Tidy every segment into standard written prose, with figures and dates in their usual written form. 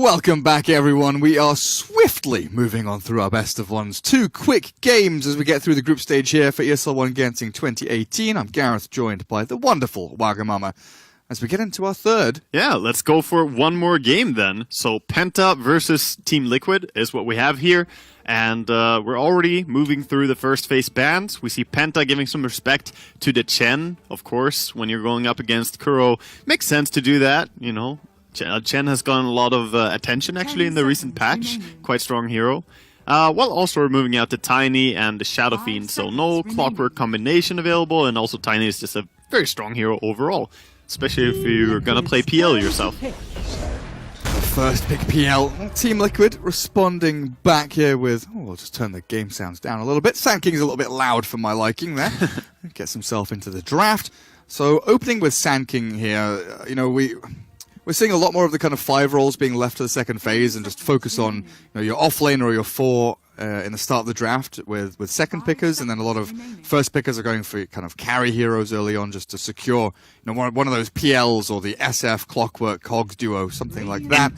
Welcome back, everyone. We are swiftly moving on through our best of ones. 2 quick games as we get through the group stage here for ESL One Genting 2018. I'm Gareth, joined by the wonderful Wagamama. As we get into our third. Yeah, let's go for one more game then. So PENTA versus Team Liquid is what we have here. And we're already moving through the first phase bans. We see PENTA giving some respect to the Chen, of course, when you're going up against Kuro. Makes sense to do that, you know. Chen has gotten a lot of attention actually in the recent patch. Quite strong hero. While also we're moving out to Tiny and the Shadow Fiend. So no Clockwork combination available. And also Tiny is just a very strong hero overall. Especially if you're gonna play PL yourself. The first pick PL. Team Liquid responding back here with... Oh, I'll just turn the game sounds down a little bit. Sand King's a little bit loud for my liking there. Gets himself into the draft. So opening with Sand King here, you know, we're seeing a lot more of the kind of 5 roles being left to the second phase and just focus on, you know, your offlane or your 4 in the start of the draft with second pickers, and then a lot of first pickers are going for kind of carry heroes early on just to secure, you know, one of those PLs or the SF Clockwork Cogs duo, something like that.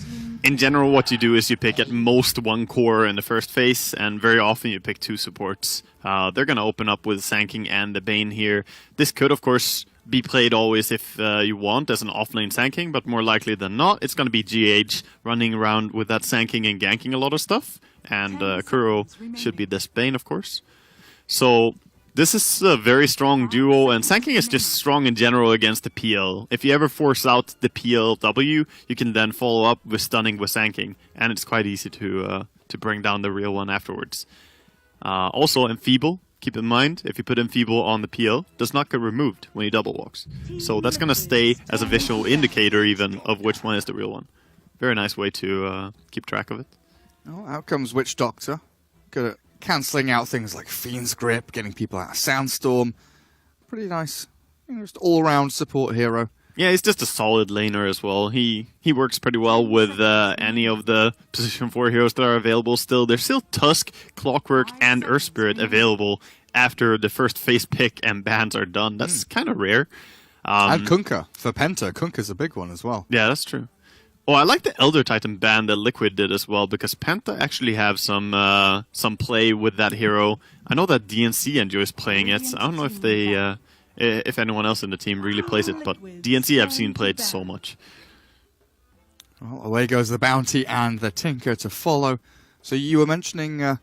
In general, what you do is you pick at most 1 core in the first phase, and very often you pick 2 supports. They're going to open up with Sand King and the Bane here. This could, of course, be played always if you want as an offlane Sand King, but more likely than not, it's going to be GH running around with that Sand King and ganking a lot of stuff. And Kuro should be this Bane, of course. So this is a very strong duo, and Sand King is just strong in general against the PL. If you ever force out the PLW, you can then follow up with stunning with Sand King, and it's quite easy to bring down the real one afterwards. Also, Enfeeble. Keep in mind, if you put Enfeeble on the PL, does not get removed when he double walks. So that's going to stay as a visual indicator even of which one is the real one. Very nice way to keep track of it. Oh, out comes Witch Doctor. Good at cancelling out things like Fiend's Grip, getting people out of Sandstorm. Pretty nice. You know, just all-around support hero. Yeah, he's just a solid laner as well. He works pretty well with any of the position 4 heroes that are available still. There's still Tusk, Clockwork, and Earth Spirit available after the first phase pick and bans are done. That's kind of rare. And Kunkka for Penta. Kunkka's a big one as well. Yeah, that's true. Oh, I like the Elder Titan ban that Liquid did as well, because Penta actually have some play with that hero. I know that DNC enjoys playing it. I don't know if they... if anyone else in the team really plays it, but DNC I've seen played so much. Well, away goes the Bounty and the Tinker to follow. So you were mentioning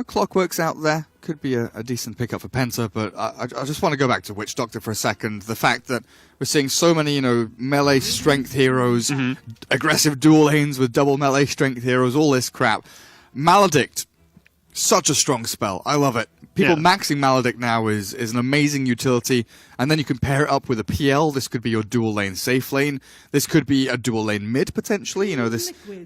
Clockwork's out there. Could be a decent pickup for Penta, but I just want to go back to Witch Doctor for a second. The fact that we're seeing so many, you know, melee strength heroes, aggressive dual lanes with double melee strength heroes, all this crap. Maledict, such a strong spell. I love it. People maxing Maledict now is an amazing utility, and then you can pair it up with a PL. This could be your dual lane safe lane. This could be a dual lane mid potentially. You know, this may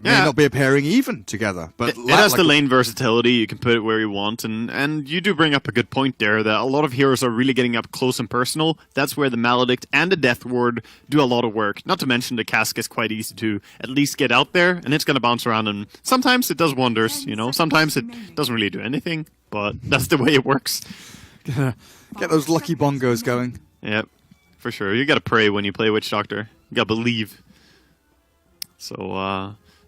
not be a pairing even together. But it has the lane versatility. You can put it where you want, and you do bring up a good point there that a lot of heroes are really getting up close and personal. That's where the Maledict and the Death Ward do a lot of work. Not to mention the cask is quite easy to at least get out there, and it's going to bounce around, and sometimes it does wonders. You know, sometimes it doesn't really do anything. But that's the way it works. Get those lucky bongos going. Yep, for sure. You gotta pray when you play Witch Doctor. You gotta believe. So,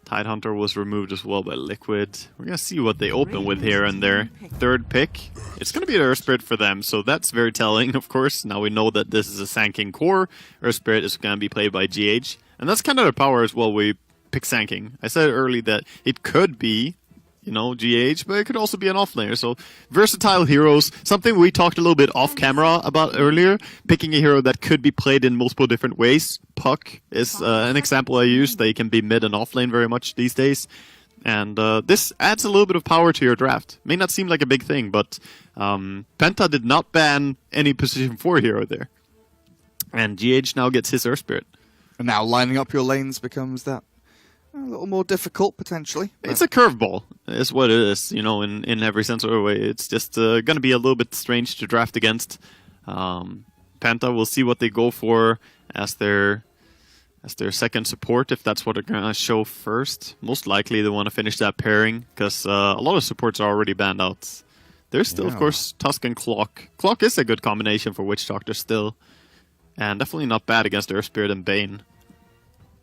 Tidehunter was removed as well by Liquid. We're gonna see what they open with here in their third pick. It's gonna be the Earth Spirit for them, so that's very telling, of course. Now we know that this is a Sand King core. Earth Spirit is gonna be played by GH. And that's kind of their power as well. We pick Sand King. I said early that it could be, you know, GH, but it could also be an offlaner. So versatile heroes, something we talked a little bit off camera about earlier, picking a hero that could be played in multiple different ways. Puck is an example I used. They can be mid and offlane very much these days. And this adds a little bit of power to your draft. May not seem like a big thing, but Penta did not ban any position 4 hero there. And GH now gets his Earth Spirit. And now lining up your lanes becomes that a little more difficult, potentially. It's a curveball, is what it is, you know, in every sense of the way. It's just going to be a little bit strange to draft against. Penta, we'll see what they go for as their second support, if that's what they're going to show first. Most likely they want to finish that pairing, because a lot of supports are already banned out. There's still, of course, Tusk and Clock. Clock is a good combination for Witch Doctor still, and definitely not bad against Earth Spirit and Bane.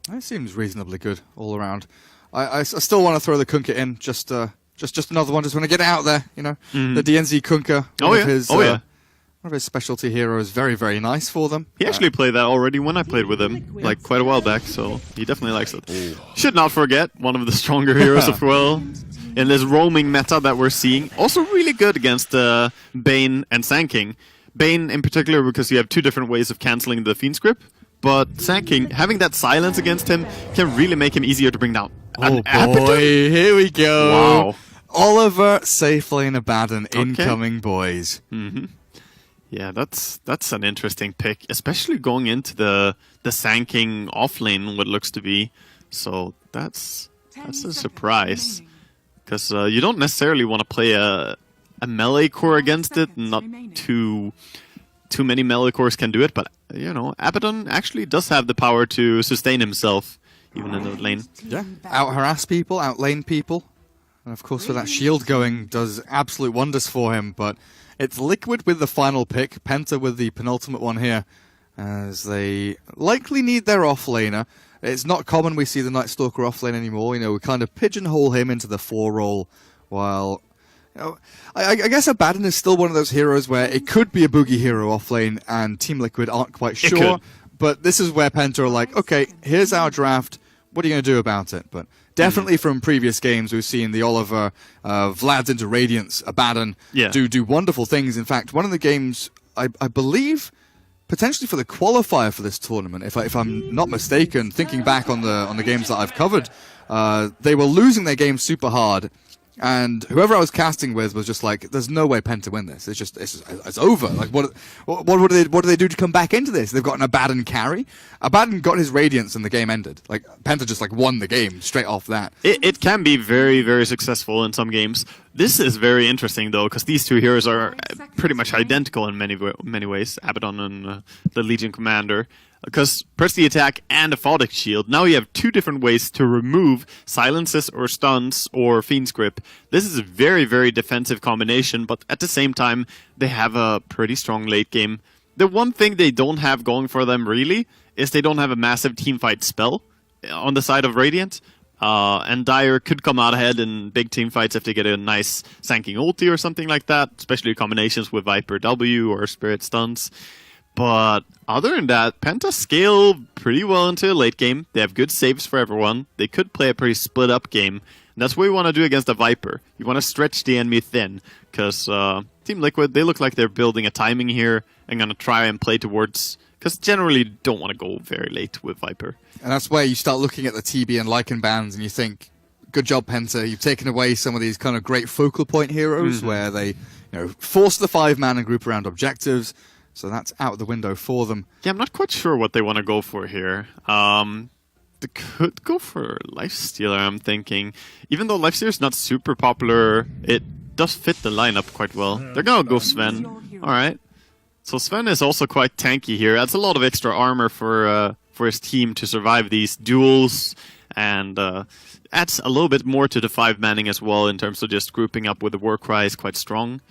That seems reasonably good all around. I still want to throw the Kunkka in, just another one. Just want to get it out there, you know. The DNZ Kunkka, one of his specialty heroes, very, very nice for them. He actually played that already when I played with him, like quite a while back, so he definitely likes it. Should not forget, one of the stronger heroes as well in this roaming meta that we're seeing. Also really good against Bane and Sand King. Bane in particular because you have two different ways of cancelling the Fiend's Grip, but Sand King, having that silence against him can really make him easier to bring down. Oh boy, here we go. Wow. Oliver, safe lane Abaddon, incoming, boys. Yeah, that's an interesting pick, especially going into the Sand King off lane, what looks to be. So that's a surprise, because you don't necessarily want to play a melee core against it. Not too many melee cores can do it, but you know, Abaddon actually does have the power to sustain himself even in the lane. Yeah, out harass people, out lane people, and of course with that shield going, does absolute wonders for him. But it's Liquid with the final pick, Penta with the penultimate one here, as they likely need their offlaner. It's not common we see the Night Stalker offlane anymore. You know, we kind of pigeonhole him into the 4 role, while you know, I guess Abaddon is still one of those heroes where it could be a boogie hero offlane, and Team Liquid aren't quite sure. But this is where Penta are like, okay, here's our draft. What are you going to do about it? But definitely from previous games, we've seen the Oliver, Vlad's into Radiance, Abaddon do wonderful things. In fact, one of the games, I believe, potentially for the qualifier for this tournament, if I'm not mistaken, thinking back on the games that I've covered, they were losing their game super hard. And whoever I was casting with was just like, "There's no way Penta win this. It's over. Like, what do they do to come back into this? They've got an Abaddon carry. Abaddon got his Radiance, and the game ended. Like, Penta just like won the game straight off that. It can be very, very successful in some games. This is very interesting though, because these two heroes are pretty much identical in many ways. Abaddon and the Legion Commander. Because press the attack and a Photic Shield. Now you have two different ways to remove silences or stuns or Fiend's Grip. This is a very, very defensive combination, but at the same time, they have a pretty strong late game. The one thing they don't have going for them, really, is they don't have a massive teamfight spell on the side of Radiant. And Dire could come out ahead in big team fights if they get a nice Sand King ulti or something like that, especially combinations with Viper W or Spirit Stuns. But other than that, Penta scale pretty well into a late game. They have good saves for everyone. They could play a pretty split up game. And that's what you want to do against a Viper. You want to stretch the enemy thin. Because Team Liquid, they look like they're building a timing here and going to try and play towards... Because generally you don't want to go very late with Viper. And that's where you start looking at the TB and Lycan bans and you think, good job Penta, you've taken away some of these kind of great focal point heroes where they force the 5-man and group around objectives. So that's out the window for them. Yeah, I'm not quite sure what they want to go for here. They could go for Lifestealer, I'm thinking. Even though Lifestealer is not super popular, it does fit the lineup quite well. They're going to go Sven. Alright. So Sven is also quite tanky here. That's a lot of extra armor for his team to survive these duels. And adds a little bit more to the 5-manning as well in terms of just grouping up with the Warcry is quite strong.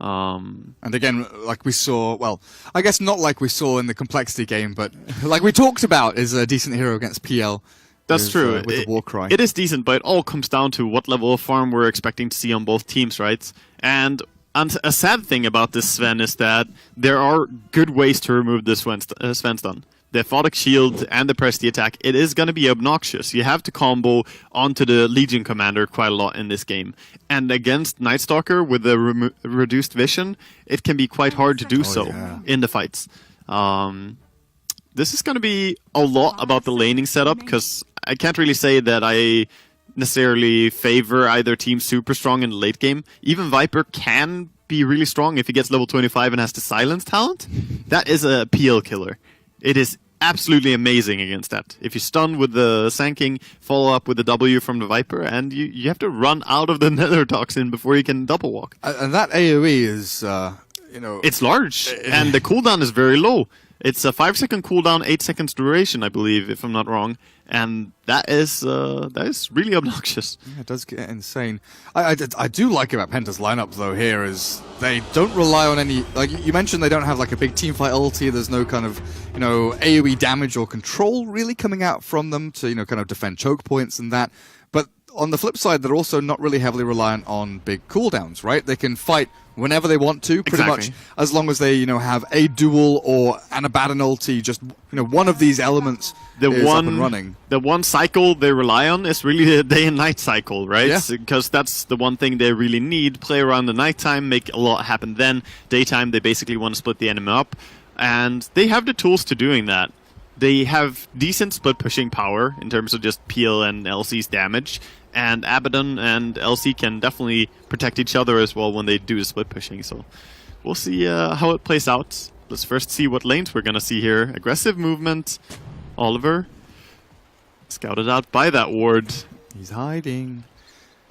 And again, like we saw, well, I guess not like we saw in the complexity game, but like we talked about, is a decent hero against PL. That's true. With the Warcry. It is decent, but it all comes down to what level of farm we're expecting to see on both teams, right? And a sad thing about this Sven is that there are good ways to remove this Sven stun. The Photic Shield and the press the attack, it is going to be obnoxious. You have to combo onto the Legion Commander quite a lot in this game. And against Night Stalker with the reduced vision, it can be quite hard to do in the fights. This is going to be a lot about the laning setup, because I can't really say that I necessarily favor either team super strong in the late game. Even Viper can be really strong if he gets level 25 and has the silence talent. That is a PL killer. It is absolutely amazing against that. If you stun with the Sand King, follow up with the W from the Viper, and you have to run out of the Nether Toxin before you can double walk. And that AoE is, It's large, and the cooldown is very low. It's a 5-second cooldown, 8 seconds duration, I believe, if I'm not wrong. And that is really obnoxious. Yeah, it does get insane. I do like about Penta's lineup, though, here is they don't rely on any... Like, you mentioned they don't have, like, a big teamfight ulti. There's no kind of, AoE damage or control really coming out from them to, kind of defend choke points and that. But on the flip side, they're also not really heavily reliant on big cooldowns, right? They can fight whenever they want to, pretty much, as long as they, have a duel or an Abaddon ulti, just, one of these elements is up and running. The one cycle they rely on is really the day and night cycle, right? Yeah. Because that's the one thing they really need. Play around the nighttime, make a lot happen then. Daytime, they basically want to split the enemy up. And they have the tools to doing that. They have decent split pushing power in terms of just PL and LC's damage. And Abaddon and LC can definitely protect each other as well when they do the split pushing. So we'll see how it plays out. Let's first see what lanes we're going to see here. Aggressive movement. Oliver scouted out by that ward. He's hiding.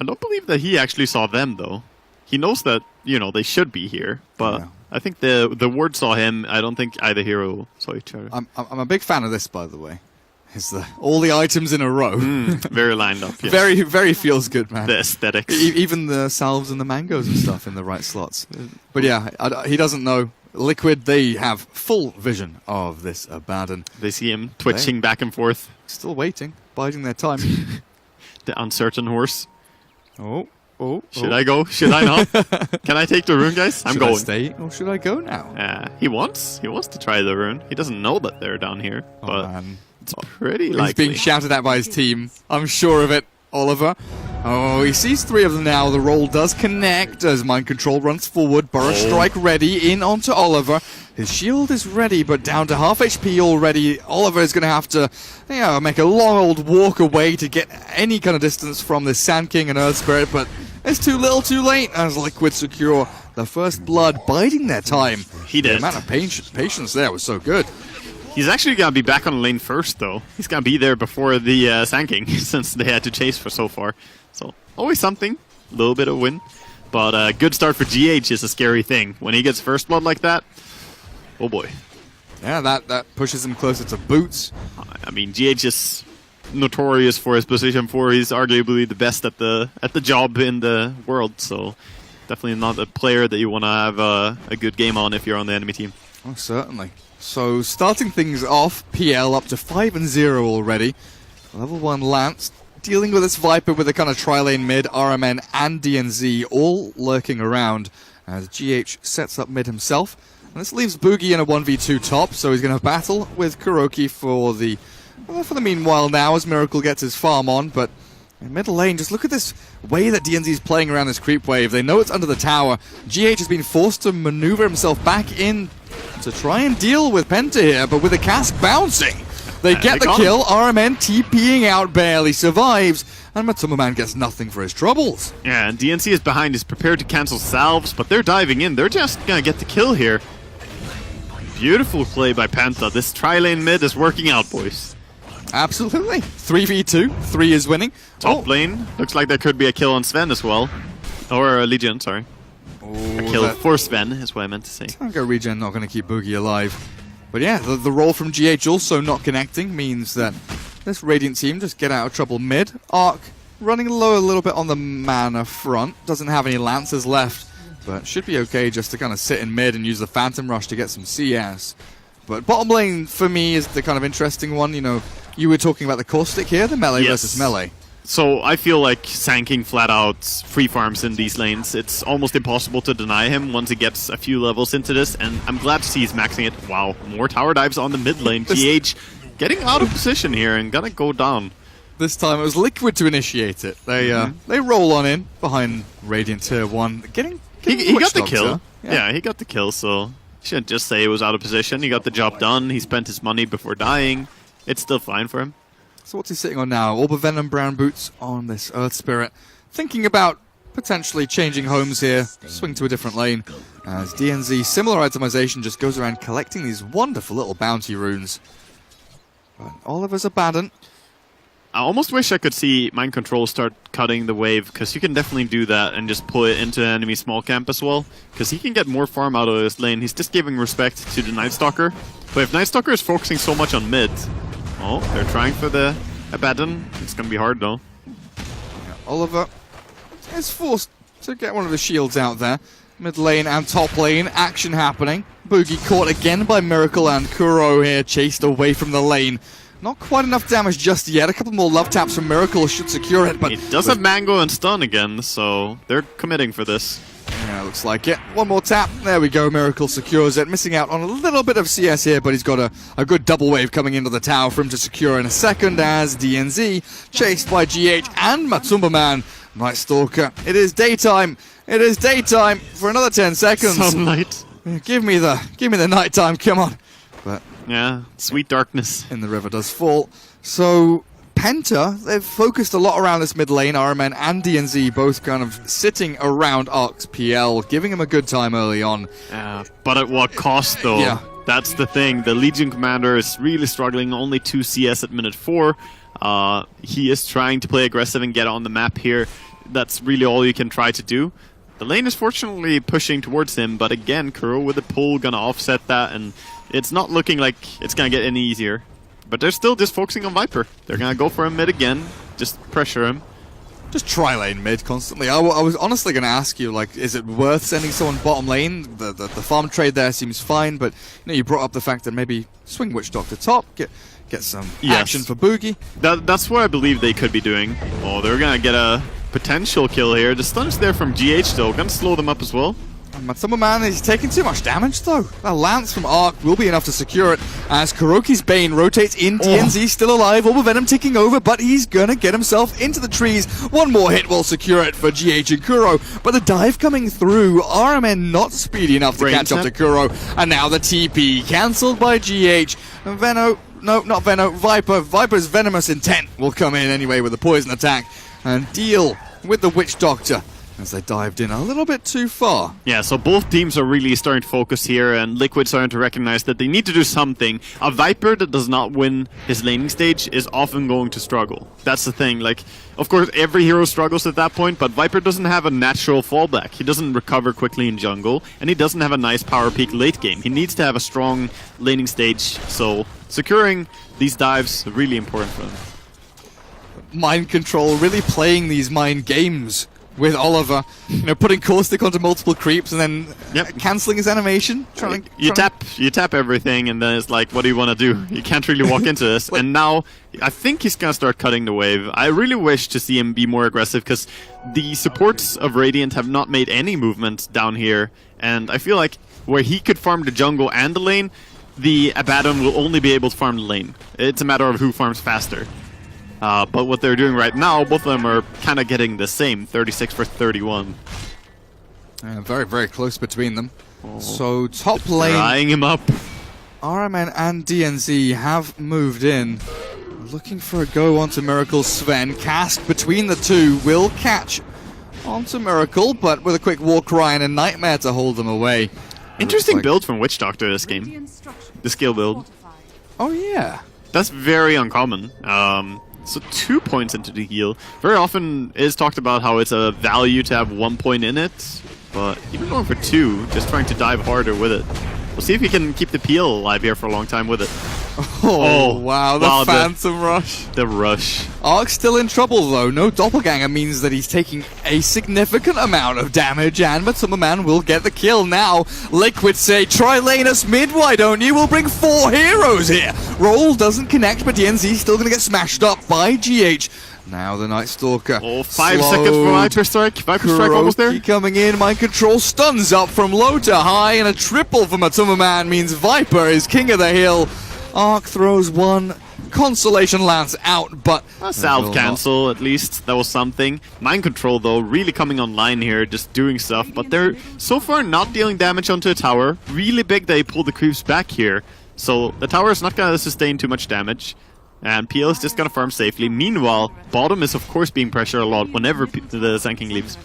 I don't believe that he actually saw them, though. He knows that, they should be here. But I think the ward saw him. I don't think either hero saw each other. I'm a big fan of this, by the way. Is all the items in a row. Very lined up. Yes. Very, very feels good, man. The aesthetics. Even the salves and the mangoes and stuff in the right slots. But yeah, he doesn't know. Liquid, they have full vision of this Abaddon. They see him twitching back and forth. Still waiting, biding their time. The uncertain horse. Oh. Should I go? Should I not? Can I take the rune, guys? I'm going. Should I stay or should I go now? He wants to try the rune. He doesn't know that they're down here. But man. It's pretty likely. He's being shouted at by his team. I'm sure of it, Oliver. Oh, he sees 3 of them now. The roll does connect as Mind Control runs forward. Burst Strike ready in onto Oliver. His shield is ready, but down to half HP already. Oliver is going to have to make a long old walk away to get any kind of distance from this Sand King and Earth Spirit, but it's too little too late as Liquid secure the first blood, biding their time. He did. The amount of patience there was so good. He's actually going to be back on lane first, though. He's going to be there before the Sand King, since they had to chase for so far. So, always something. A little bit of win. But a good start for GH is a scary thing. When he gets first blood like that, oh boy. Yeah, that pushes him closer to Boots. I mean, GH is notorious for his position 4. He's arguably the best at the job in the world. So, definitely not a player that you want to have a good game on if you're on the enemy team. Oh, certainly. So, starting things off, PL up to 5-0 already. Level 1 Lance, dealing with this Viper with a kind of tri-lane mid, RMN and DNZ all lurking around as GH sets up mid himself. And this leaves Boogie in a 1v2 top, so he's going to battle with Kuroki for the meanwhile now as Miracle gets his farm on, but in middle lane, just look at this way that DNZ is playing around this creep wave. They know it's under the tower. GH has been forced to maneuver himself back in to try and deal with Penta here, but with a cask bouncing. They get the kill. RMN TPing out, barely survives, and Matsumaman gets nothing for his troubles. Yeah, and DNC is behind. He's prepared to cancel salves, but they're diving in. They're just going to get the kill here. Beautiful play by Penta. This tri-lane mid is working out, boys. Absolutely. 3v2. 3 is winning. Top lane. Looks like there could be a kill on Sven as well. Or Legion, sorry. A kill for Sven is what I meant to say. Tango Regen not going to keep Boogie alive. But yeah, the roll from GH also not connecting means that this Radiant team just get out of trouble mid. Arc running low a little bit on the mana front. Doesn't have any Lancers left, but should be okay just to kind of sit in mid and use the Phantom Rush to get some CS. But bottom lane for me is the kind of interesting one. You were talking about the Caustic here, the melee versus melee. So I feel like Sand King flat out free farms in these lanes. It's almost impossible to deny him once he gets a few levels into this, and I'm glad to see he's maxing it. Wow, more tower dives on the mid lane. GH getting out of position here and gonna go down. This time it was Liquid to initiate it. They roll on in behind Radiant Tier 1. He got the kill. Yeah, he got the kill, so shouldn't just say he was out of position. He got the job done. He spent his money before dying. It's still fine for him. So what's he sitting on now? Orb of Venom, Brown Boots on this Earth Spirit. Thinking about potentially changing homes here. Swing to a different lane. As DNZ, similar itemization, just goes around collecting these wonderful little bounty runes. But Oliver's Abaddon. I almost wish I could see Mind Control start cutting the wave, because you can definitely do that and just pull it into an enemy small camp as well. Because he can get more farm out of this lane. He's just giving respect to the Night Stalker. But if Night Stalker is focusing so much on mid, oh, they're trying for the Abaddon. It's gonna be hard though. Yeah, Oliver is forced to get one of the shields out there. Mid lane and top lane, action happening. Boogie caught again by Miracle, and Kuro here chased away from the lane. Not quite enough damage just yet. A couple more love taps from Miracle should secure it, but... It does have Mango and Stun again, so they're committing for this. Yeah, looks like it. One more tap. There we go. Miracle secures it. Missing out on a little bit of CS here, but he's got a good double wave coming into the tower for him to secure in a second as DNZ, chased by GH and Matumba Man. Night Stalker. It is daytime. It is daytime for another 10 seconds. Sunlight. Give me the nighttime. Come on. But yeah, sweet darkness. in the river does fall. So PENTA, they've focused a lot around this mid lane. RMN and DNZ both kind of sitting around Arc's PL, giving him a good time early on. But at what cost, though? Yeah. That's the thing. The Legion Commander is really struggling. Only 2 CS at minute 4. He is trying to play aggressive and get on the map here. That's really all you can try to do. The lane is fortunately pushing towards him, but again, Kuro with the pull gonna offset that, and it's not looking like it's gonna get any easier. But they're still just focusing on Viper. They're gonna go for him mid again, just pressure him. Just try lane mid constantly. I was honestly going to ask you, like, is it worth sending someone bottom lane? The farm trade there seems fine, but you brought up the fact that maybe swing Witch Doctor top, get some action for Boogie. That's what I believe they could be doing. Oh, they're gonna get a potential kill here. The stun's there from GH though, gonna slow them up as well. Matumba Man is taking too much damage though. That lance from Arc will be enough to secure it as Kuroki's Bane rotates in. DNZ still alive, Orb of Venom ticking over, but he's gonna get himself into the trees. One more hit will secure it for GH and Kuro, but the dive coming through, RMN not speedy enough to catch up to Kuro, and now the TP cancelled by GH. Veno, no, not Veno, Viper. Viper's venomous intent will come in anyway with a poison attack and deal with the Witch Doctor as they dived in a little bit too far. Yeah, so both teams are really starting to focus here, and Liquid starting to recognize that they need to do something. A Viper that does not win his laning stage is often going to struggle. That's the thing. Like, of course, every hero struggles at that point, but Viper doesn't have a natural fallback. He doesn't recover quickly in jungle, and he doesn't have a nice power peak late game. He needs to have a strong laning stage, so securing these dives is really important for him. Mind control, really playing these mind games with Oliver, putting caustic onto multiple creeps and then cancelling his animation. You tap everything, and then it's like, what do you want to do? You can't really walk into this. And now, I think he's gonna start cutting the wave. I really wish to see him be more aggressive, because the supports of Radiant have not made any movement down here, and I feel like where he could farm the jungle and the lane, the Abaddon will only be able to farm the lane. It's a matter of who farms faster. But what they're doing right now, both of them are kind of getting the same, 36 for 31. Very, very close between them. So top lane, drying him up. RMN and DNZ have moved in. Looking for a go onto Miracle. Sven, cast between the two, will catch onto Miracle, but with a quick war cry and a nightmare to hold them away. Interesting build from Witch Doctor this game. The skill build. Oh yeah. That's very uncommon. So 2 points into the heal. Very often it is talked about how it's a value to have 1 point in it, but even going for 2, just trying to dive harder with it. We'll see if he can keep the peel alive here for a long time with it. Oh wow, the Phantom Rush. The rush. Arc's still in trouble though. No Doppelganger means that he's taking a significant amount of damage, and Matumba Man will get the kill now. Liquid say, try lane us mid, why don't you? We'll bring 4 heroes here. Roll doesn't connect, but DNZ's still going to get smashed up by GH. Now the Night Stalker. Oh, 5 seconds for Viper Strike. Viper Strike almost there. Coming in, Mind Control stuns up from low to high, and a triple for Matumba Man means Viper is king of the hill. Arc throws one consolation lance out, but a salve cancel, at least. That was something. Mind Control, though, really coming online here, just doing stuff, but they're so far not dealing damage onto a tower. Really big they pull the creeps back here, so the tower is not going to sustain too much damage, and PL is just going to farm safely. Meanwhile, bottom is of course being pressured a lot whenever the Sanking leaves.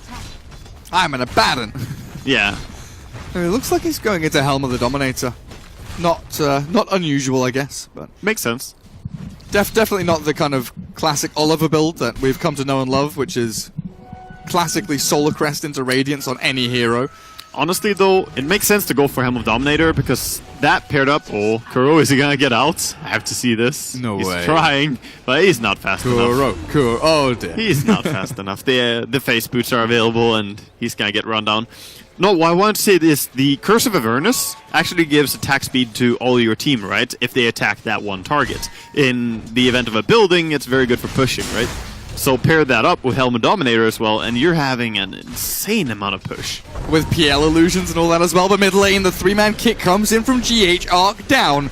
I'm an Abaddon. Yeah. It looks like he's going into Helm of the Dominator. Not unusual, I guess, but makes sense. Definitely not the kind of classic Oliver build that we've come to know and love, which is classically Solar Crest into Radiance on any hero. Honestly, though, it makes sense to go for Helm of Dominator because that paired up. Oh, Kuro, is he gonna get out? I have to see this. No he's way. He's trying, but he's not fast enough. Kuro, oh dear. He's not fast enough. The face boots are available, and he's gonna get run down. No, what I want to say is the Curse of Avernus actually gives attack speed to all your team, right? If they attack that one target. In the event of a building, it's very good for pushing, right? So pair that up with Helm of Dominator as well, and you're having an insane amount of push. With PL illusions and all that as well, but mid lane, the 3-man kick comes in from GH, Arc down.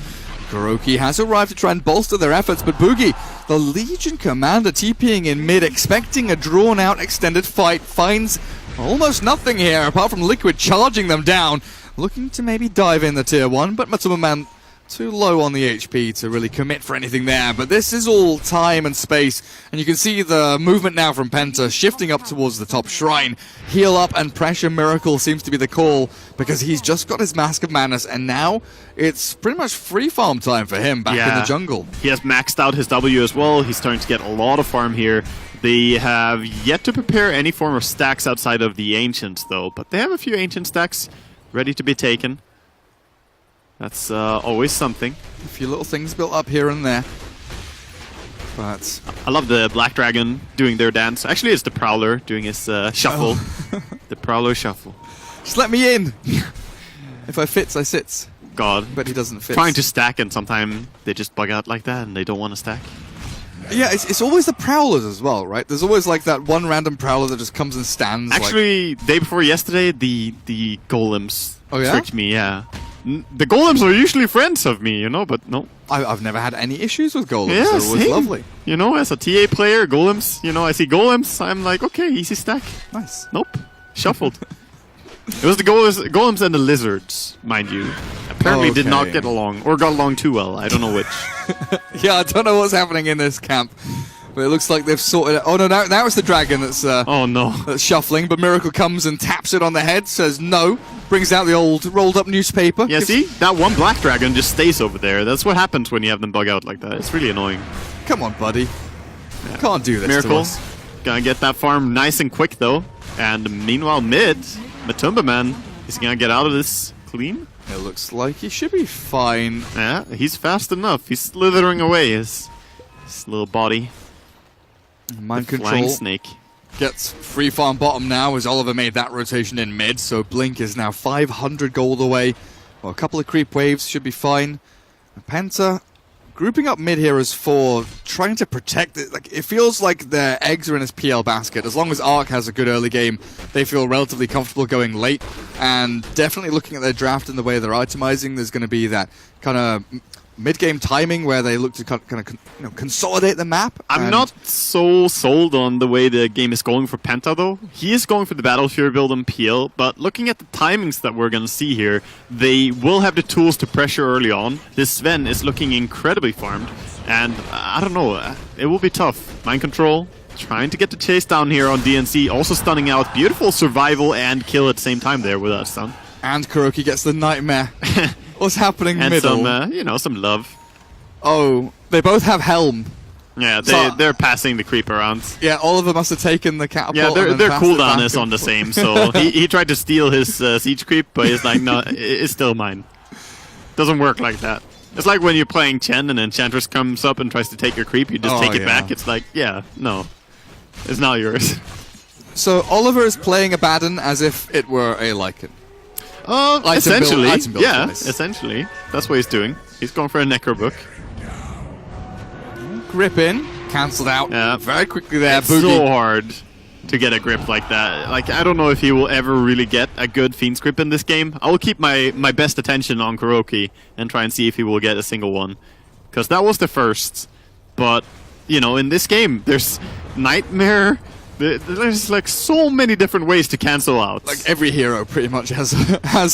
Kuroki has arrived to try and bolster their efforts, but Boogie, the Legion commander, TPing in mid, expecting a drawn-out extended fight, finds almost nothing here, apart from Liquid charging them down, looking to maybe dive in the tier 1, but Matsuma Man too low on the HP to really commit for anything there. But this is all time and space, and you can see the movement now from Penta shifting up towards the top shrine. Heal up and pressure Miracle seems to be the call, because he's just got his Mask of Madness, and now it's pretty much free farm time for him back in the jungle. He has maxed out his W as well. He's starting to get a lot of farm here. They have yet to prepare any form of stacks outside of the Ancients, though, but they have a few Ancient stacks ready to be taken. That's always something. A few little things built up here and there. But I love the Black Dragon doing their dance. Actually, it's the Prowler doing his shuffle. The Prowler shuffle. Just let me in! If I fits, I sits. God. But he doesn't fit. Trying to stack, and sometimes they just bug out like that, and they don't want to stack. Yeah, it's always the Prowlers as well, right? There's always like that one random Prowler that just comes and stands. Actually, day before yesterday, the Golems tricked me, yeah. The Golems are usually friends of me, you know, but no. I've never had any issues with Golems, yeah, so it was lovely. You know, as a TA player, Golems, you know, I see Golems, I'm like, okay, easy stack. Nice. Nope. Shuffled. It was the Golems and the Lizards, mind you. Apparently did not get along, or got along too well, I don't know which. Yeah, I don't know what's happening in this camp. But it looks like they've sorted it. Oh no, now it's the dragon that's oh no, that's shuffling. But Miracle comes and taps it on the head, says no, brings out the old rolled up newspaper. Yeah, see, that one black dragon just stays over there. That's what happens when you have them bug out like that. It's really annoying. Come on, buddy, can't do this. Miracle, to us. Gonna get that farm nice and quick though. And meanwhile, mid, Matumba Man is gonna get out of this clean. It looks like he should be fine. Yeah, he's fast enough. He's slithering away his little body. Mind the control flying snake gets free farm bottom now as Oliver made that rotation in mid, so Blink is now 500 gold away. Well, a couple of creep waves should be fine. Penta grouping up mid here as 4, trying to protect it. Like, it feels like their eggs are in his PL basket. As long as Arc has a good early game, they feel relatively comfortable going late. And definitely looking at their draft and the way they're itemizing, there's going to be that kind of mid-game timing where they look to kind of consolidate the map. I'm not so sold on the way the game is going for Penta, though. He is going for the Battle Fury build on PL, but looking at the timings that we're going to see here, they will have the tools to pressure early on. This Sven is looking incredibly farmed, and I don't know, it will be tough. Mind control, trying to get the chase down here on DNC, also stunning out. Beautiful survival and kill at the same time there with that stun. And Kuroki gets the nightmare. What's happening and middle? And some love. Oh, they both have Helm. Yeah, they're passing the creep around. Yeah, Oliver must have taken the catapult. Yeah, their cooldown is on the same, so he tried to steal his siege creep, but he's like, no, it's still mine. Doesn't work like that. It's like when you're playing Chen and Enchantress comes up and tries to take your creep, you just take it back. It's like, yeah, no, it's not yours. So Oliver is playing Abaddon as if it were a Lycan. Essentially, yeah, twice. essentially. That's what he's doing. He's going for a Necro book. Grip in, cancelled out very quickly there. It's so hard to get a grip like that. Like, I don't know if he will ever really get a good Fiend's grip in this game. I will keep my best attention on Kuroki and try and see if he will get a single one. Because that was the first. But, you know, in this game, there's Nightmare. There's like so many different ways to cancel out. Like every hero pretty much has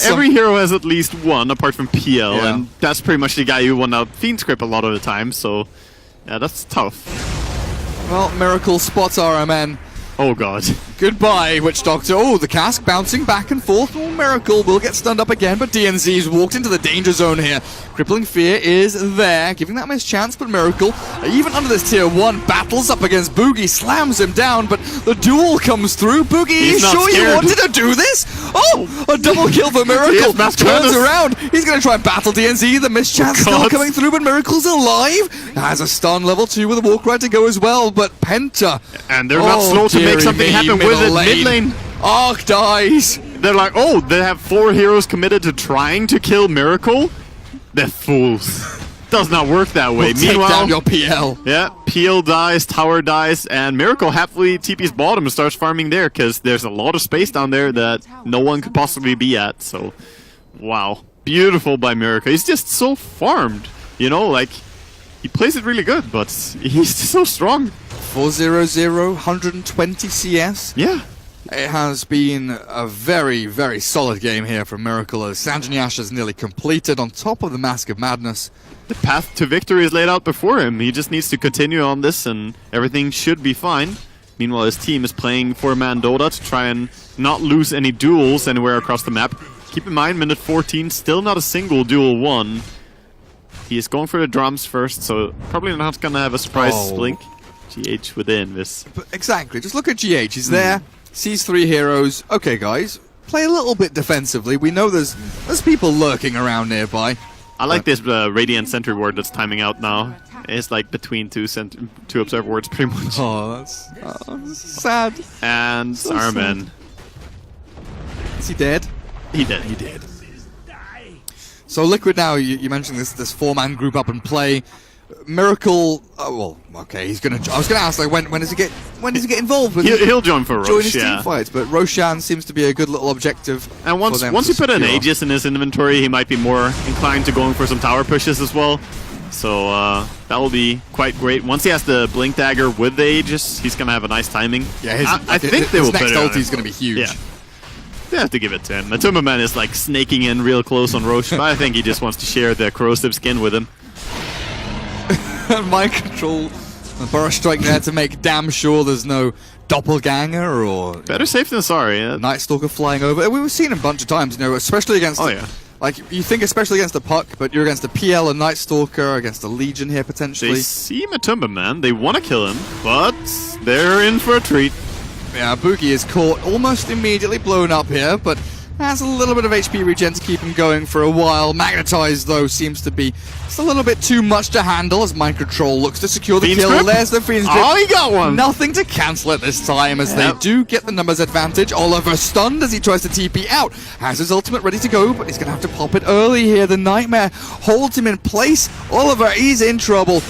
every hero has at least one apart from PL, and that's pretty much the guy who won out Fiend's grip a lot of the time, so yeah, that's tough. Well, Miracle spots RMN. Oh god. Goodbye, Witch Doctor. Oh, the cask bouncing back and forth. Oh, Miracle will get stunned up again, but DNZ's walked into the danger zone here. Crippling Fear is there, giving that mischance, but Miracle, even under this tier 1, battles up against Boogie, slams him down, but the duel comes through. Boogie, you sure scared. you wanted to do this? Oh, a double kill for Miracle. Turns around. He's going to try and battle DNZ. The mischance still coming through, but Miracle's alive. Has a stun level 2 with a walk right to go as well, but Penta. And they're not slow to make something happen with it. Mid lane. Arc dies. They're like, oh, they have 4 heroes committed to trying to kill Miracle? They're fools. Does not work that way. Meanwhile, take down your PL. Yeah, PL dies, tower dies, and Miracle happily TP's bottom and starts farming there because there's a lot of space down there that no one could possibly be at. So, wow. Beautiful by Miracle. He's just so farmed. You know, like, he plays it really good, but he's so strong. 4-0-0, 120 CS. Yeah. It has been a very, very solid game here from Miracle as Sanjinyash is nearly completed on top of the Mask of Madness. The path to victory is laid out before him. He just needs to continue on this and everything should be fine. Meanwhile, his team is playing 4-man Dota to try and not lose any duels anywhere across the map. Keep in mind, minute 14, still not a single duel won. He is going for the drums first, so probably not going to have a surprise blink. GH within this. But exactly, just look at GH. He's there, sees 3 heroes. Okay, guys, play a little bit defensively. We know there's people lurking around nearby. I like this Radiant Sentry ward that's timing out now. It's like between two observe wards, pretty much. Oh, that's sad. And So Saruman. Is he dead? He did. So Liquid now, you mentioned this 4-man group up and play. Miracle, well, okay, he's gonna. I was gonna ask, like, when does he get involved with? He'll join for Roche, join his team fights, but Roshan seems to be a good little objective. And once you put an Aegis in his inventory, he might be more inclined to going for some tower pushes as well. So that will be quite great. Once he has the Blink Dagger with the Aegis, he's gonna have a nice timing. Yeah, I think they will put it on him. His next ulti is gonna be huge. Yeah. They have to give it to him. Matumba Man is like snaking in real close on Roche, but I think he just wants to share the corrosive skin with him. Mind control, a Burrow Strike there to make damn sure there's no doppelganger or better safe than sorry. Yeah. Night Stalker flying over. We've seen him a bunch of times, you know, especially against. Oh yeah. Like you think, especially against the Puck, but you're against a PL, a Night Stalker, against a Legion here potentially. They see Matumba Man. They want to kill him, but they're in for a treat. Yeah, Boogie is caught almost immediately, blown up here, but has a little bit of HP regen to keep him going for a while. Magnetized, though, seems to be just a little bit too much to handle as Mind Control looks to secure the Fiend's kill. Grip? There's the Fiend's Grip. Oh, he got one! Nothing to cancel it this time as they do get the numbers advantage. Oliver stunned as he tries to TP out. Has his ultimate ready to go, but he's going to have to pop it early here. The Nightmare holds him in place. Oliver, he's in trouble.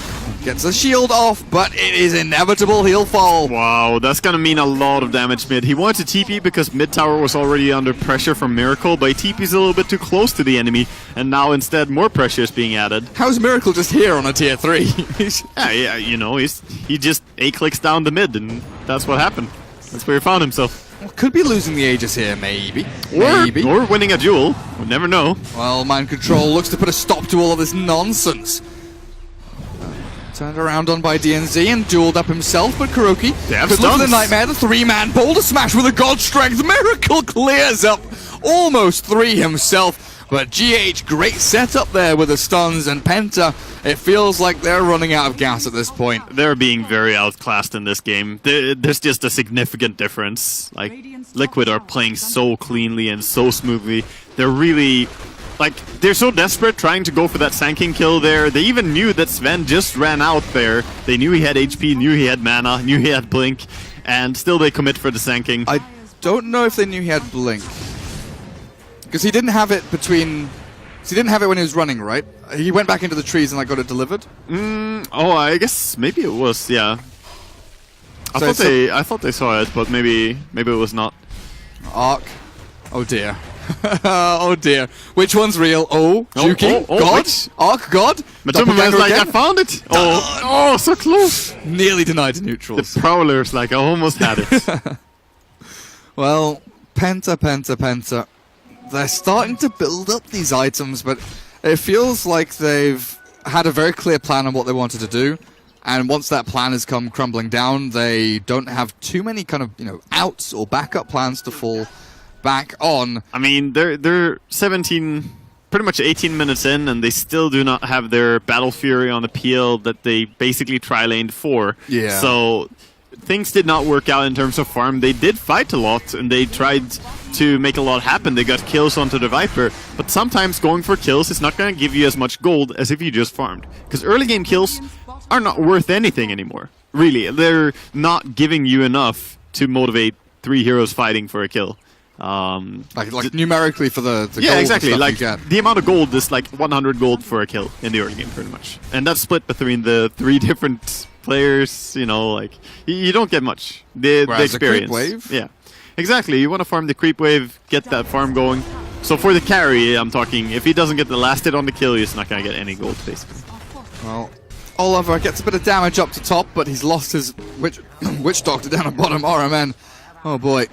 Gets the shield off, but it is inevitable he'll fall. Wow, that's gonna mean a lot of damage mid. He wanted to TP because mid tower was already under pressure from Miracle, but he TP's a little bit too close to the enemy, and now instead more pressure is being added. How's Miracle just here on a tier 3? yeah, you know, he just A-clicks down the mid, and that's what happened. That's where he found himself. Could be losing the Aegis here, maybe. Or winning a duel. We'll never know. Well, Mind Control looks to put a stop to all of this nonsense. Turned around on by DNZ and dueled up himself, but Kuroki could look for the Nightmare, the 3-man boulder smash with a God Strength. Miracle clears up almost 3 himself, but GH, great setup there with the stuns, and Penta, it feels like they're running out of gas at this point. They're being very outclassed in this game. There's just a significant difference. Like, Liquid are playing so cleanly and so smoothly. They're really... Like, they're so desperate trying to go for that Sanking kill there. They even knew that Sven just ran out there. They knew he had HP, knew he had mana, knew he had Blink, and still they commit for the Sanking. I don't know if they knew he had Blink. Because he didn't have it between... he didn't have it when he was running, right? He went back into the trees and like got it delivered? Oh, I guess maybe it was, yeah. I thought they saw it, but maybe it was not. Arc. Oh dear. Oh dear. Which one's real? Oh, Juki? God? Arc God? Matumba Man's like, I found it! Oh, so close! Nearly denied to neutrals. The Prowler's like, I almost had it. Well, Penta. They're starting to build up these items, but it feels like they've had a very clear plan on what they wanted to do. And once that plan has come crumbling down, they don't have too many kind of, outs or backup plans to fall back on. I mean, they're 17, pretty much 18 minutes in, and they still do not have their Battle Fury on the PL that they basically tri-laned for. Yeah. So things did not work out in terms of farm. They did fight a lot, and they tried to make a lot happen. They got kills onto the Viper, but sometimes going for kills is not going to give you as much gold as if you just farmed. Because early game kills are not worth anything anymore. Really, they're not giving you enough to motivate 3 heroes fighting for a kill. Like numerically for the yeah, gold exactly. stuff Like you get. the amount of gold is like 100 gold for a kill in the early game, pretty much, and that's split between the 3 different players. Like you don't get much. The experience. The creep wave? Yeah, exactly. You want to farm the creep wave, get that farm going. So for the carry, I'm talking, if he doesn't get the last hit on the kill, he's not gonna get any gold, basically. Well, Oliver gets a bit of damage up to top, but he's lost his witch doctor down at bottom. RMN, oh boy.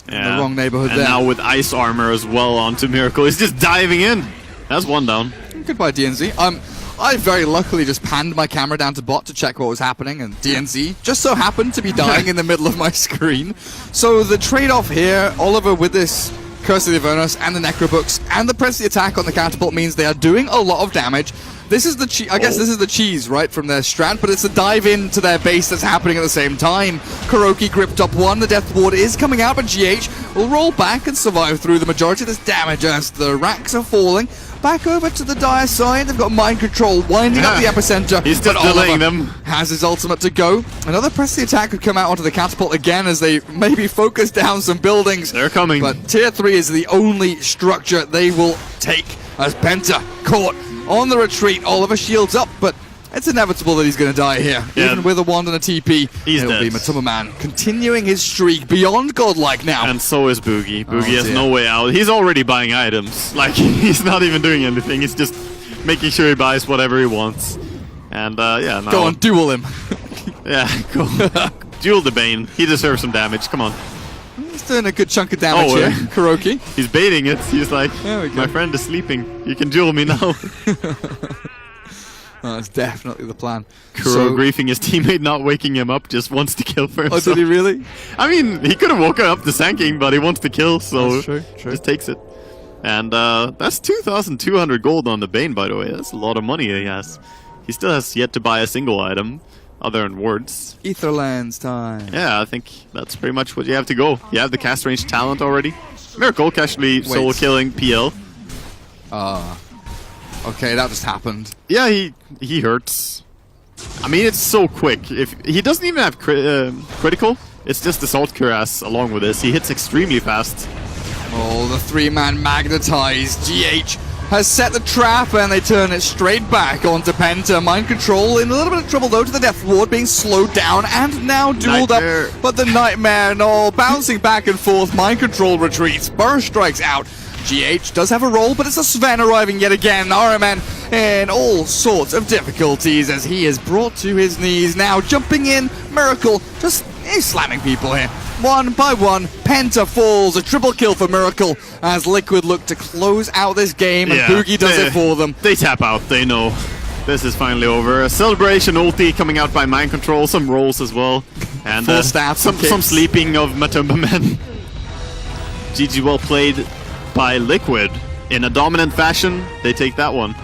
In the wrong neighborhood and there. Now with ice armor as well onto Miracle. He's just diving in. That's 1 down. Goodbye, DNZ. I very luckily just panned my camera down to bot to check what was happening, and DNZ just so happened to be dying in the middle of my screen. So the trade-off here, Oliver with this Curse of the Avernus and the Necrobooks and the press the attack on the catapult means they are doing a lot of damage. This is the I guess this is the cheese, right, from their strat, but it's a dive into their base that's happening at the same time. Kuroki gripped up 1, the Death Ward is coming out, but GH will roll back and survive through the majority of this damage as the racks are falling. Back over to the dire side, they've got mind control winding up the epicenter. He's just delaying them. Has his ultimate to go. Another press the attack could come out onto the catapult again as they maybe focus down some buildings. They're coming. But tier 3 is the only structure they will take as Penta caught on the retreat. Oliver shields up, but it's inevitable that he's going to die here. Yeah. Even with a wand and a TP, it'll dead. be Matuma Man continuing his streak beyond godlike now. And so is Boogie. Boogie has dear. no way out. He's already buying items. Like, he's not even doing anything. He's just making sure he buys whatever he wants. And, yeah, now... Go on, duel him. Yeah, go. Duel the Bane. He deserves some damage. Come on. He's doing a good chunk of damage Oh, here, yeah. Kuroki. He's baiting it. He's like, There we go. my friend is sleeping. You can duel me now. That's definitely the plan. Kuro griefing his teammate, not waking him up, just wants to kill for Oh, himself. did he really? I mean, he could have woken up to Sanking, but he wants to kill, so That's true, true. just takes it. And that's 2,200 gold on the Bane, by the way. That's a lot of money he has. He still has yet to buy a single item, other than wards. Etherlands time. Yeah, I think that's pretty much what you have to go. You have the cast range talent already. Miracle casually solo killing PL. Okay, that just happened. Yeah, he hurts. I mean, it's so quick. If he doesn't even have critical, it's just Assault Cuirass along with this. He hits extremely fast. Oh, the 3-man magnetized. GH has set the trap and they turn it straight back onto Penta. Mind control in a little bit of trouble though to the Death Ward being slowed down and now dueled Nightmare. up. But the Nightmare, no, bouncing back and forth. Mind control retreats. Burst strikes out. GH does have a roll, but it's a Sven arriving yet again. RMN in all sorts of difficulties as he is brought to his knees. Now jumping in, Miracle just slamming people here. 1 by 1, Penta falls. A triple kill for Miracle as Liquid look to close out this game and Boogie does it for them. They tap out, they know. This is finally over. A celebration ulti coming out by mind control, some rolls as well. And Full staff, some sleeping of Matumba men. GG well played by Liquid. In a dominant fashion, they take that one.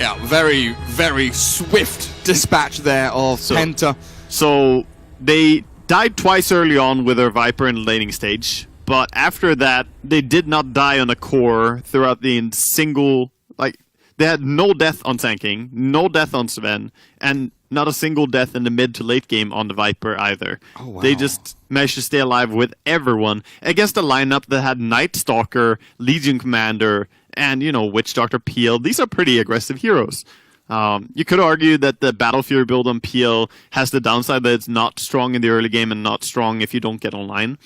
Yeah, very, very swift dispatch there of Penta. So they died twice early on with their Viper in the laning stage, but after that, they did not die on the core throughout the single... Like, they had no death on Sanking, no death on Sven, and not a single death in the mid to late game on the Viper either. Oh, wow. They just managed to stay alive with everyone against a lineup that had Night Stalker, Legion Commander, and, Witch Doctor PL. These are pretty aggressive heroes. You could argue that the Battle Fury build on PL has the downside that it's not strong in the early game and not strong if you don't get online.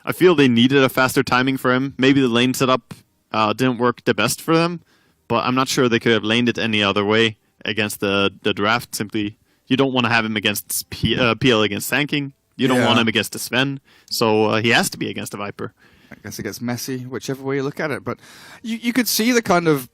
I feel they needed a faster timing for him. Maybe the lane setup didn't work the best for them, but I'm not sure they could have laned it any other way against the draft. Simply, you don't want to have him against PL against Sanking. You don't want him against the Sven, so he has to be against the Viper. I guess it gets messy, whichever way you look at it. But you could see the kind of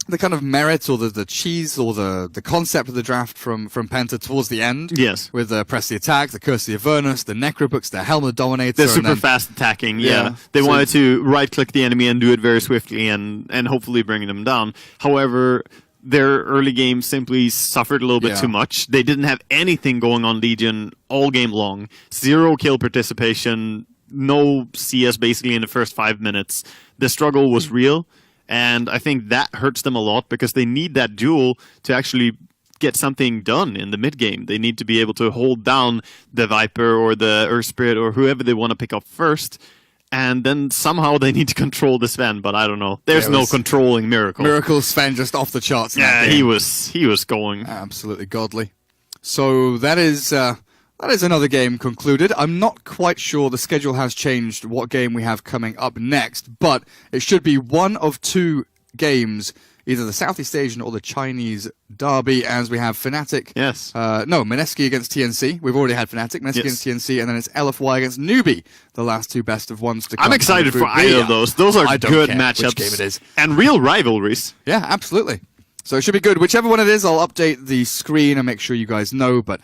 the kind of merit or the cheese or the concept of the draft from Penta towards the end. Yes. With Press the Attack, the Curse of the Avernus, the Necrobooks, the Helm of the Dominator. They're super fast attacking, Yeah. They So- wanted to right-click the enemy and do it very swiftly and hopefully bring them down. However, their early game simply suffered a little bit Yeah. too much. They didn't have anything going on Legion all game long. 0 kill participation, no CS basically in the first 5 minutes. The struggle was real, and I think that hurts them a lot because they need that duel to actually get something done in the mid game. They need to be able to hold down the Viper or the Earth Spirit or whoever they want to pick up first. And then somehow they need to control the Sven, but I don't know. There's Yeah, it no was- controlling Miracle. Miracle Sven just off the charts. in that Yeah, game. he was going. Absolutely godly. So that is another game concluded. I'm not quite sure the schedule has changed what game we have coming up next, but it should be one of 2 games, either the Southeast Asian or the Chinese derby, as we have Fnatic. Yes. Mineski against TNC. We've already had Fnatic, Mineski against TNC, and then it's LFY against Newbie, the last 2 best of ones to come. I'm excited for Group B. either of those. Those are I don't good care matchups. which game it is. And real rivalries. Yeah, absolutely. So it should be good. Whichever one it is, I'll update the screen and make sure you guys know, but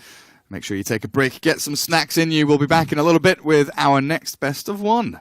make sure you take a break, get some snacks in you. We'll be back in a little bit with our next best of 1.